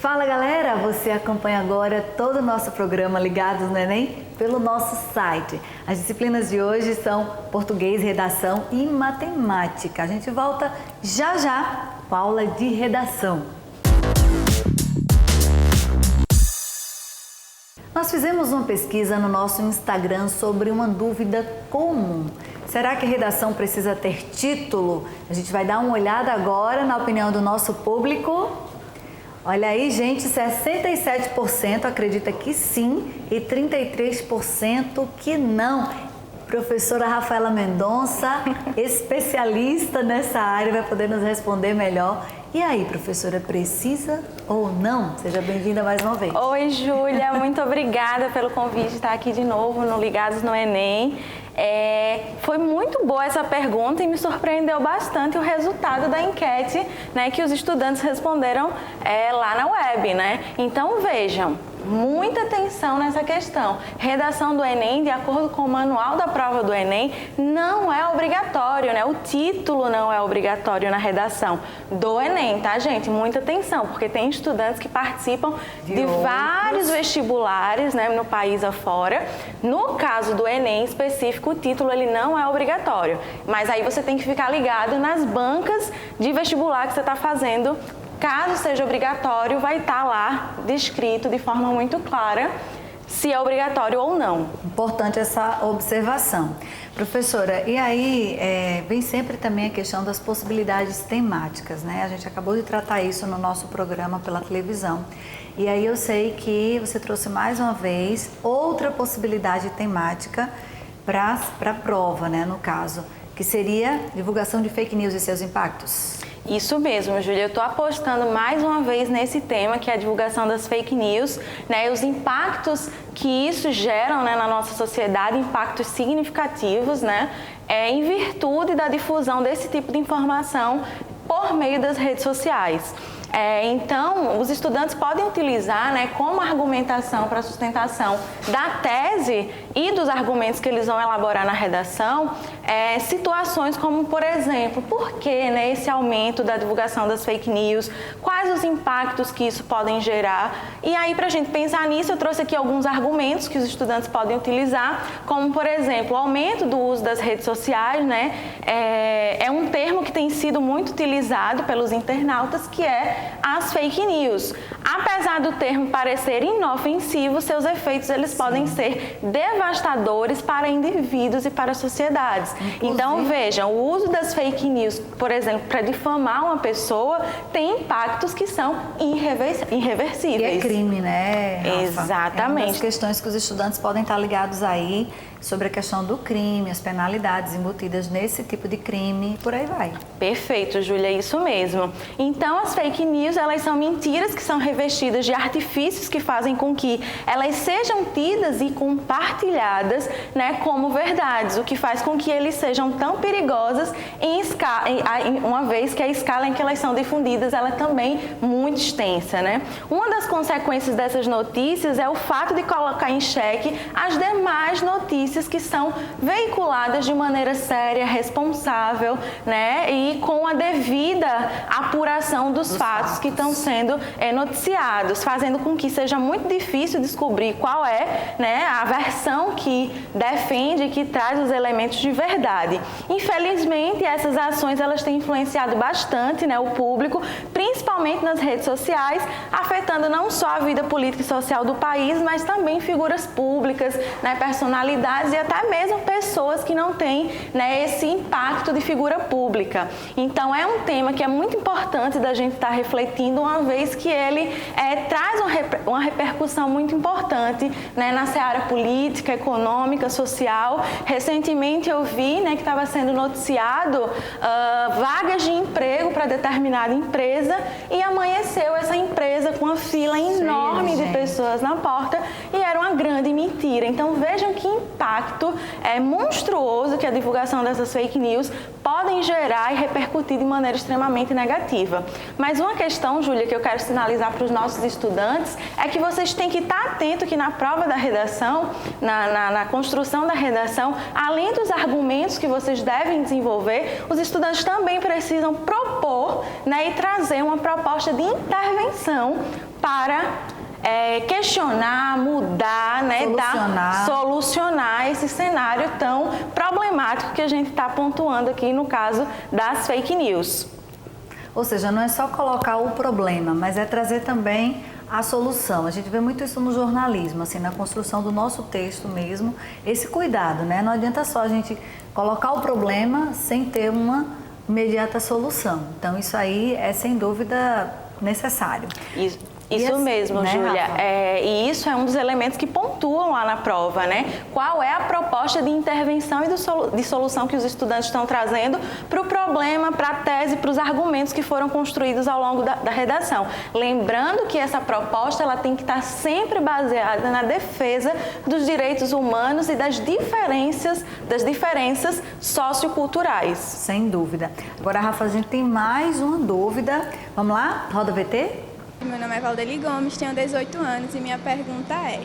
Fala galera, você acompanha agora todo o nosso programa Ligados no Enem pelo nosso site. As disciplinas de hoje são português, redação e matemática. A gente volta já já com a aula de redação. Nós fizemos uma pesquisa no nosso Instagram sobre uma dúvida comum. Será que a redação precisa ter título? A gente vai dar uma olhada agora na opinião do nosso público. Olha aí, gente, 67% acredita que sim e 33% que não. Professora Rafaela Mendonça, especialista nessa área, vai poder nos responder melhor. E aí, professora, precisa ou não? Seja bem-vinda mais uma vez. Oi, Júlia, muito obrigada pelo convite de estar aqui de novo no Ligados no Enem. Foi muito boa essa pergunta e me surpreendeu bastante o resultado da enquete, né, que os estudantes responderam lá na web, né? Então, vejam, muita atenção nessa questão. Redação do Enem, de acordo com o manual da prova do Enem, não é obrigatório, né? O título não é obrigatório na redação do Enem, tá, gente? Muita atenção, porque tem estudantes que participam de vários vestibulares, né, no país afora. No caso do Enem específico, o título ele não é obrigatório, mas aí você tem que ficar ligado nas bancas de vestibular que você está fazendo. Caso seja obrigatório, vai estar lá descrito de forma muito clara se é obrigatório ou não. Importante essa observação. Professora, e aí vem sempre também a questão das possibilidades temáticas, né? A gente acabou de tratar isso no nosso programa pela televisão. E aí eu sei que você trouxe mais uma vez outra possibilidade temática para a prova, né, no caso, que seria divulgação de fake news e seus impactos. Isso mesmo, Júlia. Eu estou apostando mais uma vez nesse tema, que é a divulgação das fake news, né, e os impactos que isso geram, né, na nossa sociedade, impactos significativos, né, em virtude da difusão desse tipo de informação por meio das redes sociais. Então, os estudantes podem utilizar, né, como argumentação para sustentação da tese e dos argumentos que eles vão elaborar na redação, situações como, por exemplo, por que, né, esse aumento da divulgação das fake news, quais os impactos que isso podem gerar. E aí, para a gente pensar nisso, eu trouxe aqui alguns argumentos que os estudantes podem utilizar, como, por exemplo, o aumento do uso das redes sociais, né, é um termo que tem sido muito utilizado pelos internautas, que é as fake news. Apesar do termo parecer inofensivo, seus efeitos eles podem ser devastadores para indivíduos e para sociedades. Inclusive, então, vejam, o uso das fake news, por exemplo, para difamar uma pessoa, tem impactos que são irreversíveis. E é crime, né, Rafa? Exatamente. É uma das questões que os estudantes podem estar ligados aí, sobre a questão do crime, as penalidades embutidas nesse tipo de crime e por aí vai. Perfeito, Júlia, isso mesmo. Então, as fake news, elas são mentiras que são revestidas de artifícios que fazem com que elas sejam tidas e compartilhadas, né, como verdades, o que faz com que eles sejam tão perigosas uma vez que a escala em que elas são difundidas ela é também muito extensa, né? Uma das consequências dessas notícias é o fato de colocar em xeque as demais notícias que são veiculadas de maneira séria, responsável, né, e com a devida apuração dos fatos que estão sendo noticiados, fazendo com que seja muito difícil descobrir qual é, né, a versão que defende, que traz os elementos de verdade. Infelizmente, essas ações elas têm influenciado bastante, né, o público, principalmente nas redes sociais, afetando não só a vida política e social do país, mas também figuras públicas, né, personalidades e até mesmo pessoas que não têm, né, esse impacto de figura pública. Então, é um tema que é muito importante da gente estar refletindo, uma vez que ele traz uma repercussão muito importante, né, na seara política, econômica, social. Recentemente eu vi, né, que estava sendo noticiado vagas de emprego para determinada empresa e amanheceu essa empresa com uma fila enorme de pessoas na porta e era uma grande mentira. Então, vejam que impacto monstruoso que a divulgação dessas fake news podem gerar e repercutir de maneira extremamente negativa. Mas uma questão, Júlia, que eu quero sinalizar para os nossos estudantes é que vocês têm que estar atentos que na prova da redação, na construção da redação, além dos argumentos que vocês devem desenvolver, os estudantes também precisam propor, né, e trazer uma proposta de intervenção para questionar, mudar, né, solucionar esse cenário tão problemático que a gente está pontuando aqui no caso das fake news. Ou seja, não é só colocar o problema, mas é trazer também a solução. A gente vê muito isso no jornalismo, assim, na construção do nosso texto mesmo, esse cuidado, né? Não adianta só a gente colocar o problema sem ter uma imediata solução. Então, isso aí é, sem dúvida, necessário. Isso assim, mesmo, né, Júlia. E isso é um dos elementos que pontuam lá na prova, né? Qual é a proposta de intervenção e de solução que os estudantes estão trazendo para o problema, para a tese, para os argumentos que foram construídos ao longo da redação. Lembrando que essa proposta ela tem que estar sempre baseada na defesa dos direitos humanos e das diferenças socioculturais. Sem dúvida. Agora, Rafa, a gente tem mais uma dúvida. Vamos lá? Roda VT? Meu nome é Valdeli Gomes, tenho 18 anos e minha pergunta é: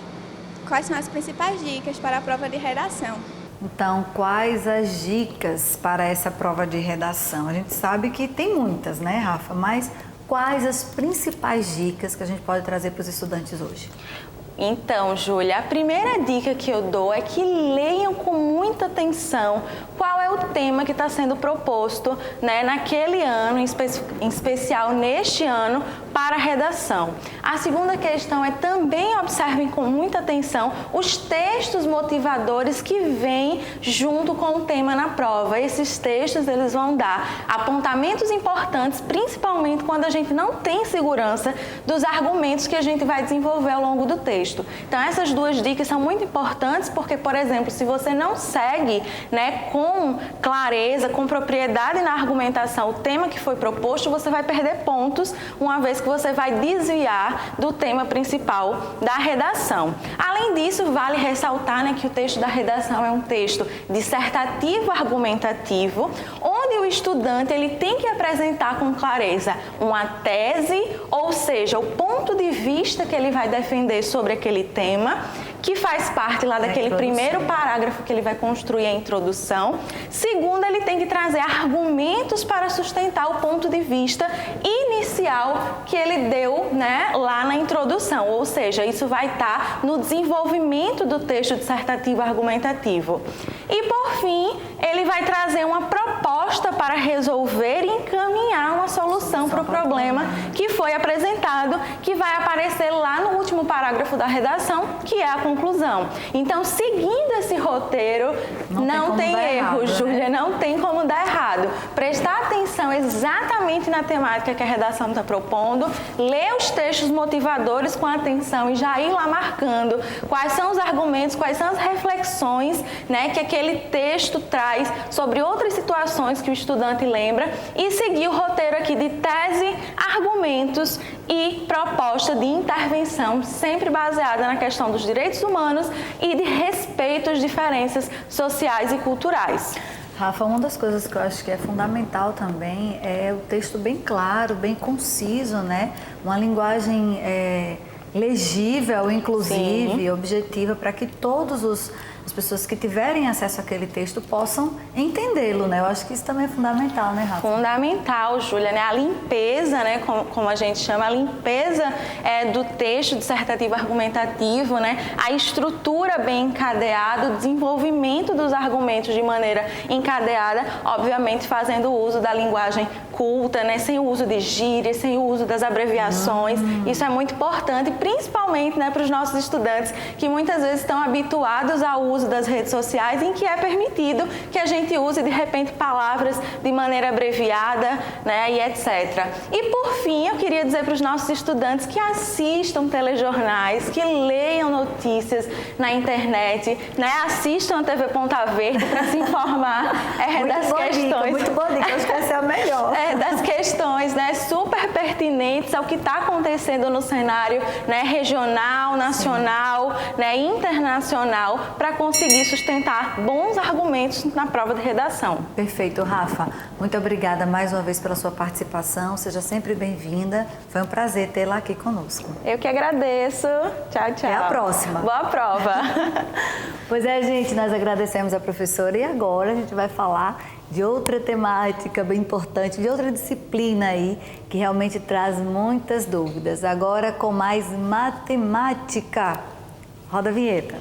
quais são as principais dicas para a prova de redação? Então, quais as dicas para essa prova de redação? A gente sabe que tem muitas, né, Rafa? Mas quais as principais dicas que a gente pode trazer para os estudantes hoje? Então, Júlia, a primeira dica que eu dou é que leiam com muita atenção qual é o tema que está sendo proposto, né, naquele ano, em especial neste ano, para a redação. A segunda questão é também observem com muita atenção os textos motivadores que vêm junto com o tema na prova. Esses textos eles vão dar apontamentos importantes, principalmente quando a gente não tem segurança dos argumentos que a gente vai desenvolver ao longo do texto. Então, essas duas dicas são muito importantes porque, por exemplo, se você não segue, né, com clareza, com propriedade na argumentação o tema que foi proposto, você vai perder pontos, uma vez que você vai desviar do tema principal da redação. Além disso, vale ressaltar, né, que o texto da redação é um texto dissertativo argumentativo, onde o estudante ele tem que apresentar com clareza uma tese, ou seja, o ponto de vista que ele vai defender sobre aquele tema, que faz parte lá daquele primeiro parágrafo que ele vai construir a introdução. Segundo, ele tem que trazer argumentos para sustentar o ponto de vista inicial que ele deu, né, lá na introdução. Ou seja, isso vai estar no desenvolvimento do texto dissertativo argumentativo. E, por fim, ele vai trazer uma proposta para resolver e encaminhar uma solução para o problema que foi apresentado, que vai aparecer lá no último parágrafo da redação, que é a conclusão. Então, seguindo esse roteiro, não tem erro, Júlia, não tem como dar errado. Prestar atenção exatamente na temática que a redação está propondo, ler os textos motivadores com atenção e já ir lá marcando quais são os argumentos, quais são as reflexões, né, que aquele texto traz sobre outras situações que o estudante lembra e seguir o roteiro aqui de tese, argumentos e proposta de intervenção, sempre baseada na questão dos direitos humanos e de respeito às diferenças sociais e culturais. Rafa, uma das coisas que eu acho que é fundamental também é o texto bem claro, bem conciso, né? Uma linguagem legível, inclusive, objetiva, para que todos as pessoas que tiverem acesso àquele texto possam entendê-lo, né? Eu acho que isso também é fundamental, né, Rafa? Fundamental, Júlia, né? A limpeza, né, como a gente chama, a limpeza do texto dissertativo argumentativo, né? A estrutura bem encadeada, o desenvolvimento dos argumentos de maneira encadeada, obviamente fazendo uso da linguagem culta, né? Sem o uso de gírias, sem o uso das abreviações. Isso é muito importante, principalmente, né, para os nossos estudantes que muitas vezes estão habituados ao uso das redes sociais, em que é permitido que a gente use de repente palavras de maneira abreviada, né, e etc. E por fim, eu queria dizer para os nossos estudantes que assistam telejornais, que leiam notícias na internet, né, assistam a TV Ponta Verde para se informar das questões. Muito boa dica, acho que essa é a melhor. Das questões, né, super pertinentes ao que está acontecendo no cenário, né, regional, nacional, né, internacional, para conseguir sustentar bons argumentos na prova de redação. Perfeito, Rafa. Muito obrigada mais uma vez pela sua participação. Seja sempre bem-vinda. Foi um prazer tê-la aqui conosco. Eu que agradeço. Tchau, tchau. Até a próxima. Boa prova. Pois é, gente, nós agradecemos a professora e agora a gente vai falar de outra temática bem importante, de outra disciplina aí, que realmente traz muitas dúvidas. Agora com mais matemática. Roda a vinheta.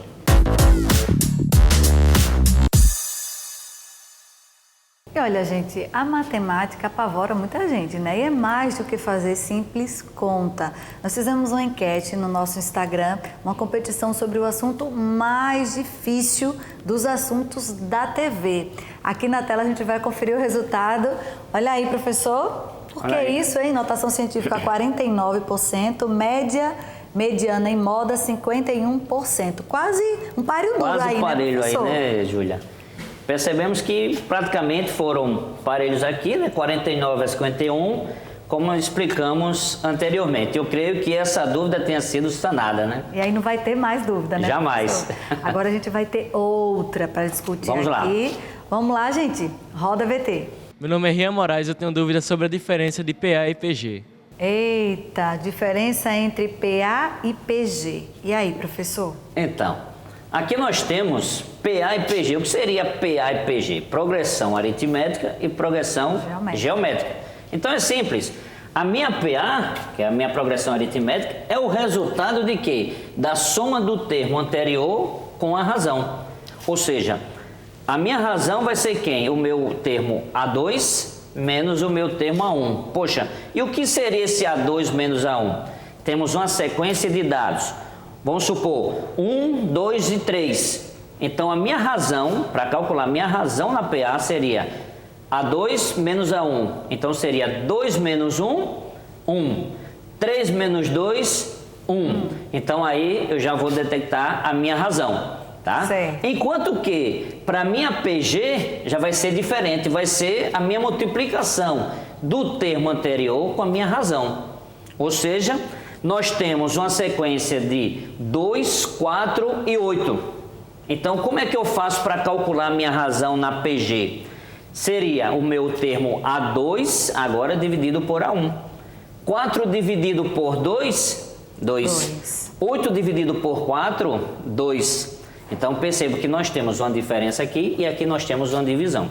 E olha, gente, a matemática apavora muita gente, né? E é mais do que fazer simples conta. Nós fizemos uma enquete no nosso Instagram, uma competição sobre o assunto mais difícil dos assuntos da TV. Aqui na tela a gente vai conferir o resultado. Olha aí, professor. Por que isso, hein? Notação científica 49%, mediana em moda 51%. Quase um páreo duro aí, né, Quase um parelho aí, professor? né, Júlia? Percebemos que praticamente foram parelhos aqui, né? 49 a 51, como explicamos anteriormente. Eu creio que essa dúvida tenha sido sanada, né? E aí não vai ter mais dúvida, né? Jamais. Professor? Agora a gente vai ter outra para discutir Vamos aqui. Vamos lá, gente. Roda VT. Meu nome é Rian Moraes, eu tenho dúvida sobre a diferença de PA e PG. Eita, diferença entre PA e PG. E aí, professor? Então, aqui nós temos PA e PG. O que seria PA e PG? Progressão aritmética e progressão geométrica. Então é simples. A minha PA, que é a minha progressão aritmética, é o resultado de quê? Da soma do termo anterior com a razão. Ou seja, a minha razão vai ser quem? O meu termo A2 menos o meu termo A1. Poxa, e o que seria esse A2 menos A1? Temos uma sequência de dados. Vamos supor, 1, 2 e 3. Então, a minha razão, para calcular a minha razão na PA seria A2 menos A1. Então, seria 2 menos 1, 1. 3 menos 2, 1. Então, aí eu já vou detectar a minha razão, tá? Certo. Enquanto que, para a minha PG, já vai ser diferente. Vai ser a minha multiplicação do termo anterior com a minha razão. Ou seja, nós temos uma sequência de 2, 4 e 8. Então, como é que eu faço para calcular a minha razão na PG? Seria o meu termo A2, agora dividido por A1. 4 dividido por 2, 2. 8 dividido por 4, 2. Então, percebo que nós temos uma diferença aqui e aqui nós temos uma divisão.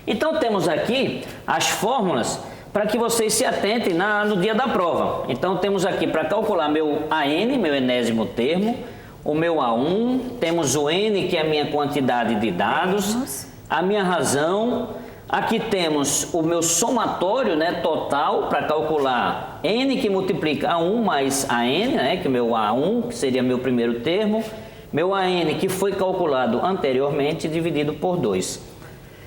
Então, temos aqui as fórmulas para que vocês se atentem no dia da prova. Então, temos aqui para calcular meu AN, meu enésimo termo, o meu A1, temos o N, que é a minha quantidade de dados, a minha razão, aqui temos o meu somatório, né, total, para calcular N, que multiplica A1 mais AN, né, que é o meu A1, que seria meu primeiro termo, meu AN, que foi calculado anteriormente, dividido por 2.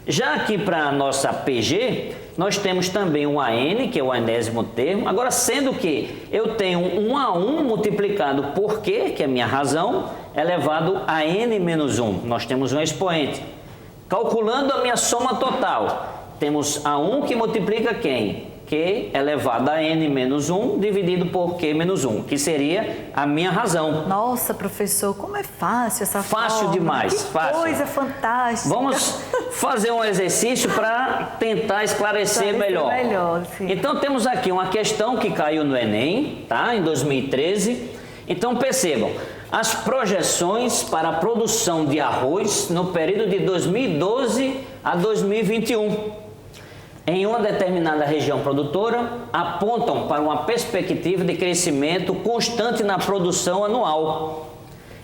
Já aqui para a nossa PG, nós temos também um AN, que é o enésimo termo. Agora, sendo que eu tenho um A1 multiplicado por Q, que é a minha razão, elevado a N menos 1. Nós temos um expoente. Calculando a minha soma total, temos A1 que multiplica quem? Q elevado a N menos 1 dividido por Q menos 1, que seria a minha razão. Nossa, professor, como é fácil essa Fácil fórmula. demais, Que fácil. coisa fantástica. Vamos fazer um exercício para tentar esclarecer melhor. Sim. Então, temos aqui uma questão que caiu no Enem, tá? Em 2013. Então, percebam, as projeções para a produção de arroz no período de 2012 a 2021. Em uma determinada região produtora, apontam para uma perspectiva de crescimento constante na produção anual.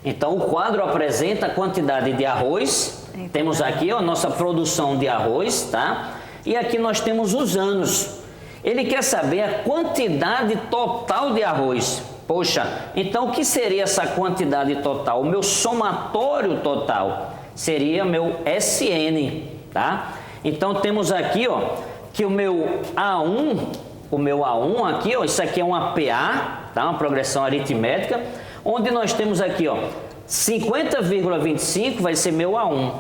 Então, o quadro apresenta a quantidade de arroz. Temos aqui a nossa produção de arroz, tá? E aqui nós temos os anos. Ele quer saber a quantidade total de arroz. Poxa, então o que seria essa quantidade total? O meu somatório total seria meu SN, tá? Então, temos aqui, ó, que o meu A1 aqui, ó, isso aqui é uma PA, tá? Uma progressão aritmética, onde nós temos aqui, ó, 50,25 vai ser meu A1.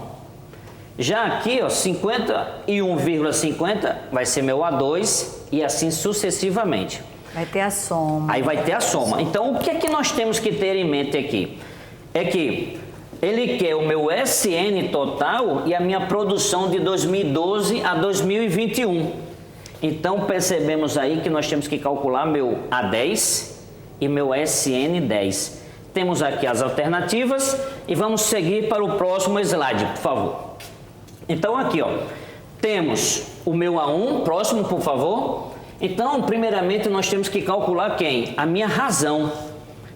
Já aqui, ó, 51,50 vai ser meu A2 e assim sucessivamente. Vai ter a soma. Aí vai ter a soma. Então, o que é que nós temos que ter em mente aqui? É que ele quer o meu SN total e a minha produção de 2012 a 2021. Então, percebemos aí que nós temos que calcular meu A10 e meu SN10. Temos aqui as alternativas e vamos seguir para o próximo slide, por favor. Então, aqui, ó, temos o meu A1, próximo, por favor. Então, primeiramente, nós temos que calcular quem? A minha razão.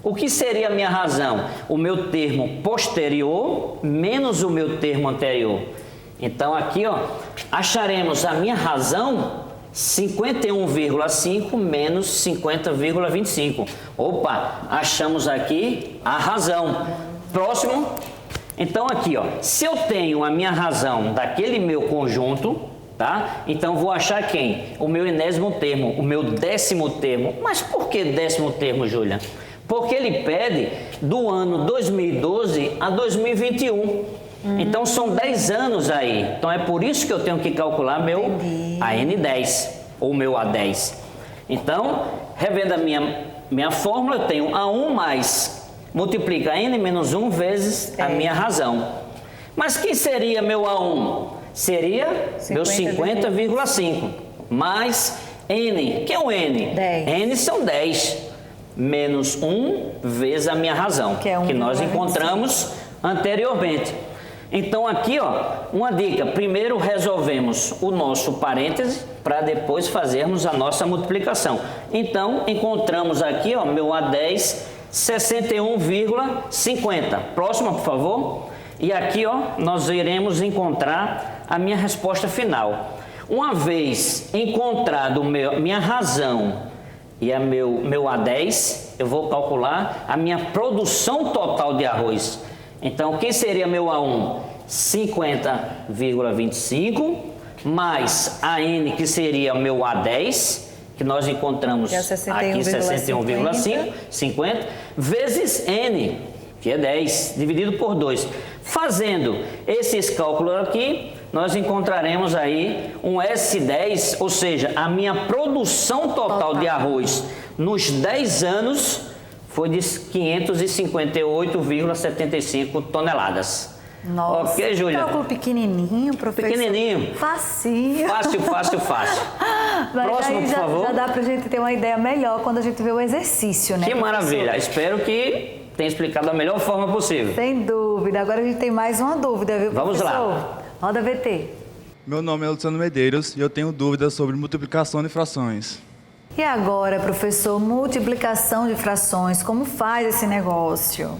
O que seria a minha razão? O meu termo posterior menos o meu termo anterior. Então, aqui, ó, acharemos a minha razão 51,5 menos 50,25. Opa, achamos aqui a razão. Próximo. Então, aqui, ó, se eu tenho a minha razão daquele meu conjunto, tá? Então, vou achar quem? O meu enésimo termo, o meu 10º termo. Mas por que 10º termo, Júlia? Porque ele pede do ano 2012 a 2021. Então, são 10 anos aí. Então, é por isso que eu tenho que calcular meu AN10, ou meu A10. Então, revendo a minha fórmula, eu tenho A1 mais, multiplica N menos 1 vezes a minha razão. Mas quem seria meu A1? Seria meu 50,5 mais N. Que é o N? 10. N são 10. Menos 1 vezes a minha razão, que nós encontramos anteriormente. Então, aqui, ó, uma dica. Primeiro resolvemos o nosso parêntese para depois fazermos a nossa multiplicação. Então, encontramos aqui, ó, meu A10, 61,50. Próxima, por favor. E aqui, ó, nós iremos encontrar a minha resposta final. Uma vez encontrado minha razão e meu A10, eu vou calcular a minha produção total de arroz. Então, quem seria meu A1? 50,25 mais a N, que seria meu A10, que nós encontramos aqui 61,5, 50, vezes N, que é 10, dividido por 2. Fazendo esses cálculos aqui, nós encontraremos aí um S10, ou seja, a minha produção total de arroz nos 10 anos foi de 558,75 toneladas. Nossa, ok, Júlia? Cálculo pequenininho, professor. Pequenininho. Facinho. Fácil. Mas Próximo, aí por favor. Já dá pra gente ter uma ideia melhor quando a gente vê o exercício, né, Que professor? maravilha. Espero que tenha explicado da melhor forma possível. Sem dúvida. Agora a gente tem mais uma dúvida, viu, Vamos professor? lá. Roda VT. Meu nome é Luciano Medeiros e eu tenho dúvidas sobre multiplicação de frações. E agora, professor, multiplicação de frações, como faz esse negócio?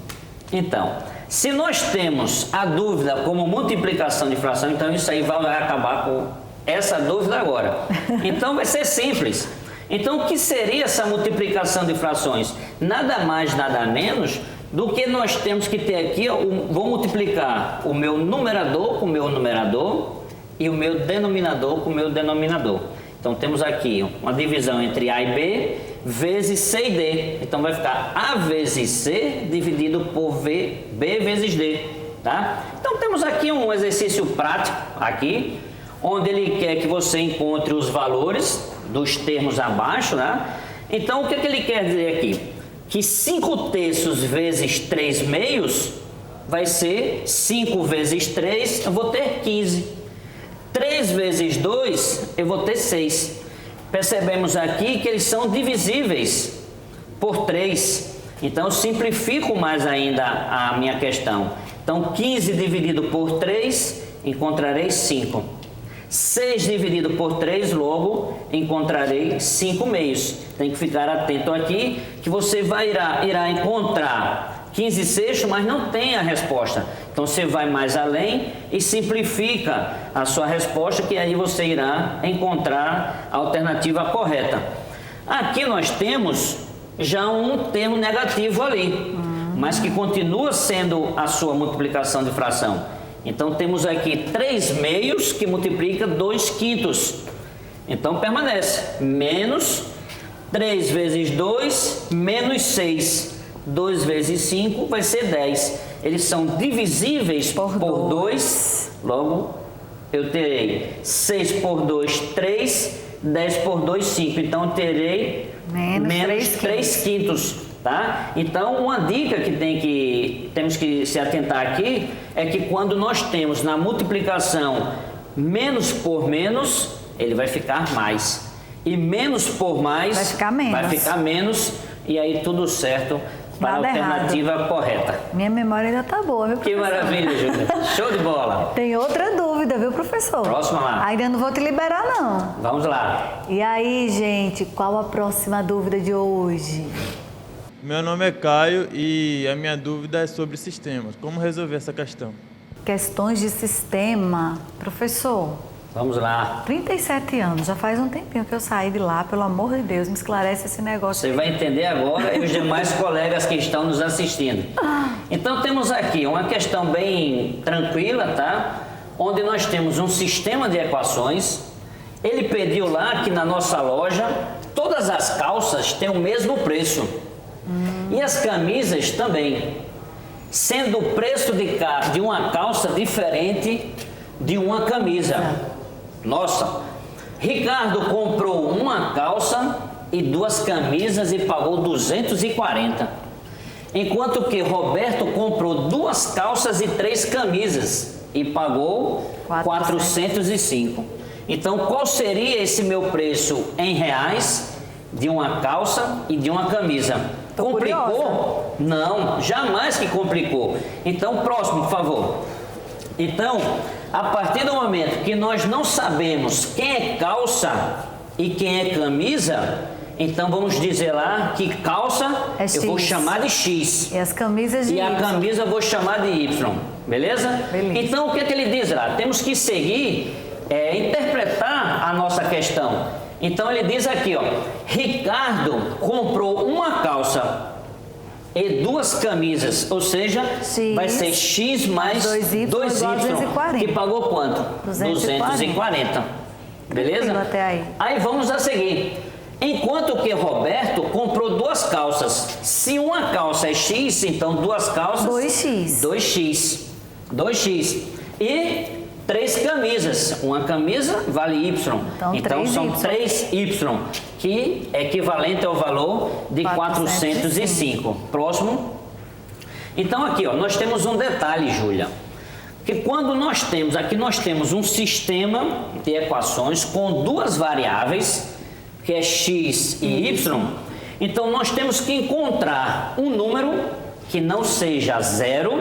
Então, se nós temos a dúvida como multiplicação de fração, então isso aí vai acabar com essa dúvida agora. Então vai ser simples. Então o que seria essa multiplicação de frações? Nada mais, nada menos do que nós temos que ter aqui, ó, vou multiplicar o meu numerador com o meu numerador e o meu denominador com o meu denominador. Então temos aqui uma divisão entre A e B vezes C e D. Então vai ficar A vezes C dividido por B vezes D, tá? Então temos aqui um exercício prático aqui, onde ele quer que você encontre os valores dos termos abaixo, né? Então o que ele quer dizer aqui? Que 5 terços vezes 3 meios vai ser 5 vezes 3, eu vou ter 15. 3 vezes 2, eu vou ter 6. Percebemos aqui que eles são divisíveis por 3. Então, eu simplifico mais ainda a minha questão. Então, 15 dividido por 3, encontrarei 5. 6 dividido por 3, logo, encontrarei 5 meios. Tem que ficar atento aqui, que você irá encontrar 15 sextos, mas não tem a resposta. Então você vai mais além e simplifica a sua resposta, que aí você irá encontrar a alternativa correta. Aqui nós temos já um termo negativo ali, mas que continua sendo a sua multiplicação de fração. Então temos aqui 3 meios que multiplica 2 quintos. Então permanece menos 3 vezes 2 menos 6. 2 vezes 5 vai ser 10. Eles são divisíveis por 2. Logo, eu terei 6 por 2, 3. 10 por 2, 5. Então, eu terei menos 3 quintos. Tá? Então, uma dica que temos que se atentar aqui é que quando nós temos na multiplicação menos por menos, ele vai ficar mais. E menos por mais vai ficar menos. E aí tudo certo para a Nada alternativa correta. Minha memória ainda tá boa, viu, Que professor? maravilha, Júlia. Show de bola. Tem outra dúvida, viu, professor? Próxima lá. Ainda não vou te liberar, não. Vamos lá. E aí, gente, qual a próxima dúvida de hoje? Meu nome é Caio e a minha dúvida é sobre sistemas. Como resolver essa questão? Questões de sistema. Professor, Vamos lá. 37 anos, já faz um tempinho que eu saí de lá, pelo amor de Deus, me esclarece esse negócio. Você vai entender agora e os demais colegas que estão nos assistindo. Então temos aqui uma questão bem tranquila, tá? Onde nós temos um sistema de equações. Ele pediu lá que na nossa loja todas as calças têm o mesmo preço. E as camisas também. Sendo o preço de uma calça diferente de uma camisa. Nossa, Ricardo comprou uma calça e 2 camisas e pagou 240. Enquanto que Roberto comprou 2 calças e 3 camisas e pagou 405. Então, qual seria esse meu preço em reais de uma calça e de uma camisa? Complicou? Não, jamais que complicou. Então, próximo, por favor. Então, a partir do momento que nós não sabemos quem é calça e quem é camisa, então vamos dizer lá que calça É eu vou X. chamar de X. E as camisas de E a Y. camisa eu vou chamar de Y, beleza? Beleza. Então o que é que ele diz lá? Temos que seguir, interpretar a nossa questão. Então ele diz aqui, ó, Ricardo comprou uma calça e 2 camisas, ou seja, X vai ser X mais 2Y 240. que pagou quanto? 240. Beleza? Tranquilo até aí. Aí vamos a seguir. Enquanto que Roberto comprou 2 calças. Se uma calça é X, então 2 calças... 2X. 2X. 2X. E 3 camisas. Uma camisa vale Y. Então, são 3Y. 3Y, que é equivalente ao valor de 405. Próximo. Então aqui, ó, nós temos um detalhe, Júlia. Que quando nós temos um sistema de equações com 2 variáveis, que é x e y, então nós temos que encontrar um número que não seja 0,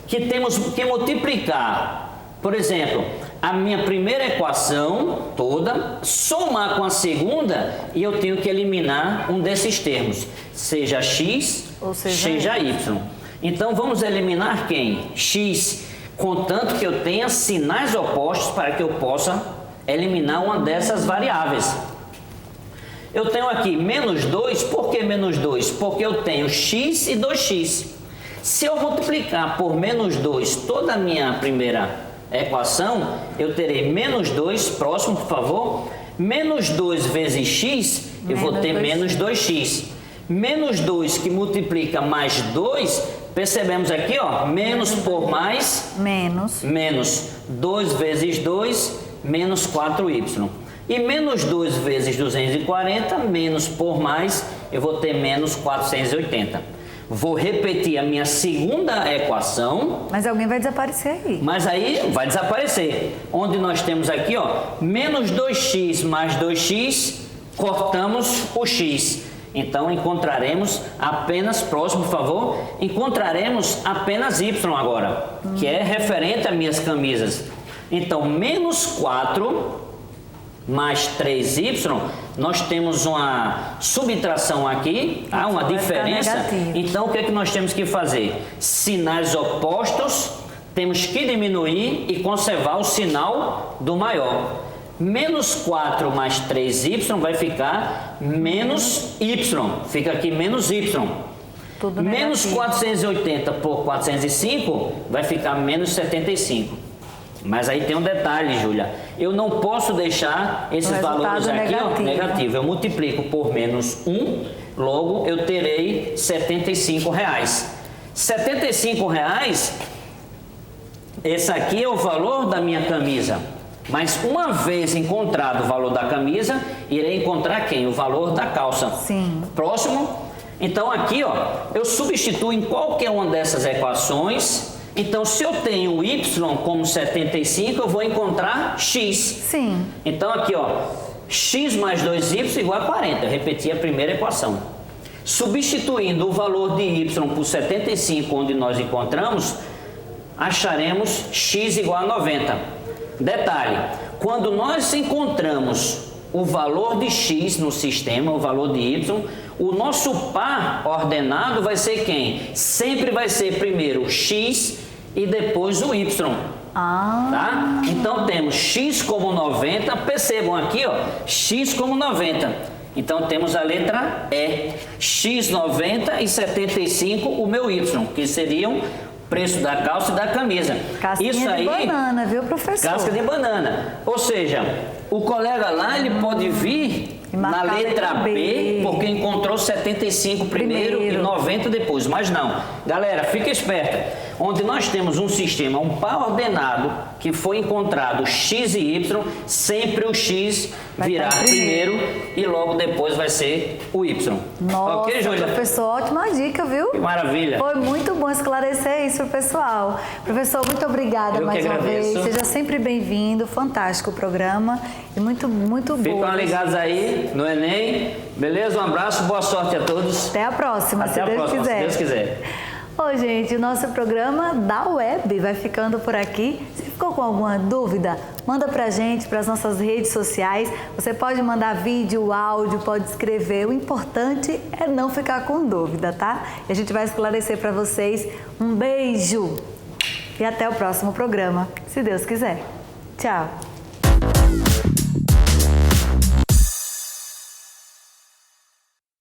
que temos que multiplicar. Por exemplo, a minha primeira equação toda, somar com a segunda e eu tenho que eliminar um desses termos, seja x ou seja y. Então vamos eliminar quem? X, contanto que eu tenha sinais opostos para que eu possa eliminar uma dessas variáveis. Eu tenho aqui menos 2, por que menos 2? Porque eu tenho x e 2x. Se eu multiplicar por menos 2 toda a minha primeira equação, eu terei menos 2, próximo por favor, menos 2 vezes x, eu vou ter menos 2x. Menos 2 que multiplica mais 2, percebemos aqui, ó, menos por mais, menos 2 vezes 2, menos 4y. E menos 2 vezes 240, menos por mais, eu vou ter menos 480. Vou repetir a minha segunda equação. Mas alguém vai desaparecer aí. Mas aí vai desaparecer. Onde nós temos aqui, ó, menos 2x mais 2x, cortamos o x. Então encontraremos apenas, próximo por favor, encontraremos apenas y agora, que é referente a minhas camisas. Então menos 4 mais 3y, nós temos uma subtração aqui, uma diferença. Então o que é que nós temos que fazer? Sinais opostos, temos que diminuir e conservar o sinal do maior. Menos 4 mais 3y vai ficar menos y, fica aqui menos y. Tudo menos negativo. 480 por 405 vai ficar menos 75. Mas aí tem um detalhe, Júlia. Eu não posso deixar esses valores aqui negativo. Eu multiplico por menos 1, logo eu terei R$ 75. R$ 75, esse aqui é o valor da minha camisa. Mas uma vez encontrado o valor da camisa, irei encontrar quem? O valor da calça. Sim. Próximo. Então aqui, ó, eu substituo em qualquer uma dessas equações. Então, se eu tenho y como 75, eu vou encontrar x. Sim. Então, aqui, ó, x mais 2y igual a 40. Eu repeti a primeira equação. Substituindo o valor de y por 75, onde nós encontramos, acharemos x igual a 90. Detalhe, quando nós encontramos o valor de x no sistema, o valor de y, o nosso par ordenado vai ser quem? Sempre vai ser primeiro o x e depois o y. Tá? Então temos x como 90, percebam aqui, ó, x como 90. Então temos a letra E, x 90 e 75 o meu y, que seriam preço da calça e da camisa. Casquinha Isso aí, de banana, viu, professor? casca de banana. Ou seja, o colega lá, ele pode vir na letra B, porque encontrou 75 primeiro e 90 depois, mas não. Galera, fica esperta. Onde nós temos um sistema, um par ordenado, que foi encontrado x e y, sempre o x virá primeiro e logo depois vai ser o y. Nossa, ok, Júlia? professor, ótima dica, viu? Que maravilha. Foi muito bom esclarecer isso pro pessoal. Professor, muito obrigada Eu mais que uma vez. agradeço. Seja sempre bem-vindo. Fantástico o programa e muito bom. Ficam ligados aí no Enem. Beleza? Um abraço, boa sorte a todos. Até a próxima, Até se a Deus próxima, quiser. se Deus quiser. Ô, gente, o nosso programa da web vai ficando por aqui. Se ficou com alguma dúvida, manda pra gente, pras nossas redes sociais. Você pode mandar vídeo, áudio, pode escrever. O importante é não ficar com dúvida, tá? E a gente vai esclarecer pra vocês. Um beijo e até o próximo programa, se Deus quiser. Tchau.